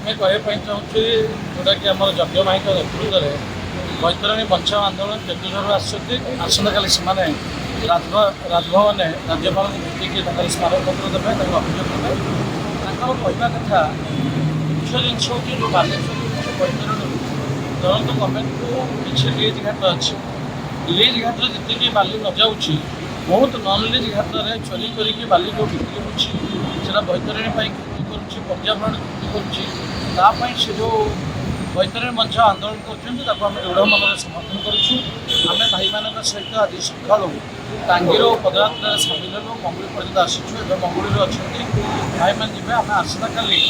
आम कहवाई चाहूँ जोटा कि आम जग्य माई नेतृत्व में बैतरणी बचाव आंदोलन केन्दुझर आसंता काली से राजभवन राज्यपाल भेटिकी स्मारक पत्र देवे अभियोग देवे कहवा कथा मुख्य जिनस हूँ जो बालेश्वर बैतरणी तुरंत गवर्नमेंट को किसी लीज घाट अच्छी लीज घाट जी बाली न जाऊँगी बहुत नन लीज घाट में चोरी करके बाली जो बिक्री होता बैतरणी क्षति पर्यावरण क्षति करुँची से जो बैतरणी मंच आंदोलन कर दृढ़ मन समर्थन करें भाई मान सहित आज सका टांगीर पदयात्रा सामिल हूँ मंगुड़ी पर्यटन आसीचु मंगुड़ी अच्छा भाई मैंने जी आम आसता काली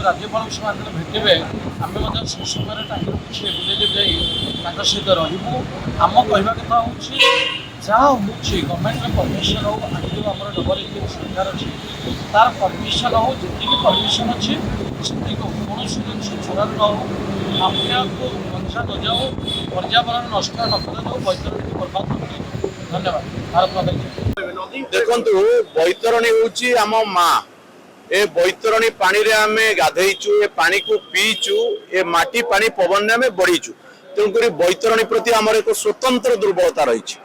राज्यपाल से भेटे आम से समय टांगीर किसी बुले सहित रू आम कहवा कथा हूँ जहाँ हूँ गवर्नमेंट परमिशन हो आज जो आम डबल इंजिन सरकार अच्छी तार परमिशन हो जी परमिशन अच्छी से कौन जिन चोरा न हो माफिया को मंचा न जाओ पर्यावरण नष्ट न कर बैतरणी को बर्बाद कर धन्यवाद भारत माता की देखु बैतरणी हूँ आम माँ ए बैतरणी पानी रे आमे गाधेचु ए पानी को पीचु ए माटी पानी पवन आमे बढ़ीचु तेणुक बैतरणी प्रति आमर एक स्वतंत्र दुर्बलता रही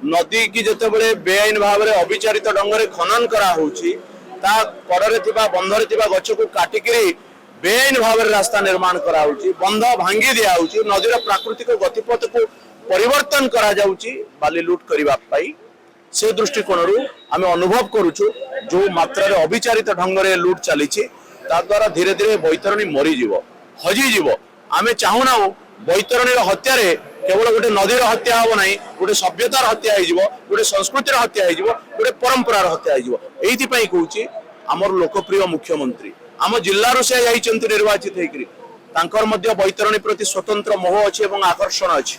नदी की जिते बेआईन भाव में अविचारित ढंग से खनन करा कड़े बंधरे गछ को काटिक बेआईन भाव में रास्ता निर्माण करा बंध भांगी दिया नदीर प्राकृतिक गतिपथ को परिवर्तन करा बाली लुट करने से दृष्टिकोण आम अनुभव करुचु जो मात्रा अविचारित ढंग से लुट चली द्वारा धीरे धीरे बैतरणी मरीज हजिज आम चाहूना बैतरणी हत्या केवल गोटे नदीर हत्या हम ना गोटे सभ्यतार हत्या गोटे संस्कृतिर हत्या गोटे परंपरार हत्या ये कहूँ आमर लोकप्रिय मुख्यमंत्री आम जिल्लारू से जाइए निर्वाचित होकर बैतरणी प्रति स्वतंत्र मोह अच्छी आकर्षण अच्छी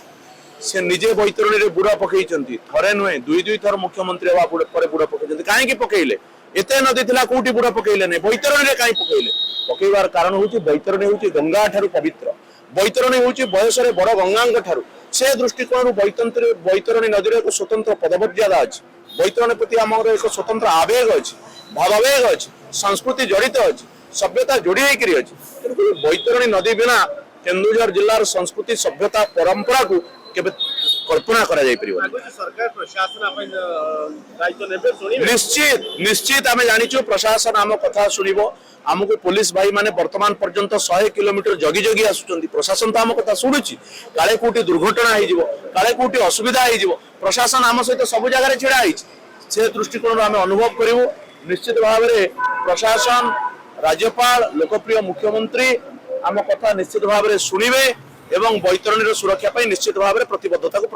से निजे बैतरणी रे बुड़ा पकई थे नुहे दुई थर मुख्यमंत्री बुड़ा पकई कहीं पकईले एत नदी था कौटी बुड़ा पकईले नहीं बैतरणी कहीं पकईले पकईबार कारण हूँ बैतरणी हूँ गंगा ठारू पवित्र बैतरणी हूँ बयस बड़ गंगा ठारू से दृष्टिकोण बैतरणी नदी एक स्वतंत्र पदमर्यादा अच्छी बैतरणी प्रति आम एक स्वतंत्र आवेग अच्छी भावावेग अच्छी संस्कृति जड़ित अच्छी सभ्यता जोड़ी अच्छी बैतरणी नदी बिना केन्दुझर जिलार संस्कृति सभ्यता परंपरा को केबे कल्पना करा जाय परिबो सरकार प्रशासन निश्चित निश्चित आमे जानिचो प्रशासन आम कथा सुनिबो आमको पुलिस भाई माने वर्तमान पर्यंत 100 किलोमीटर जगी जगी आसुचंती प्रशासन तो आम कथा सुनुची काले कोटी दुर्घटना हो जिवो काले कोटी असुविधा हो जिवो प्रशासन आम सहित सब जगह छिड़ा आइछ से दृष्टिकोण आम अनुभव करिवो निश्चित भाव में प्रशासन राज्यपाल लोकप्रिय मुख्यमंत्री आम कथा निश्चित भाव में शुणिबे एवं बैतरणी सुरक्षा निश्चित भाव में प्रतिबद्धता को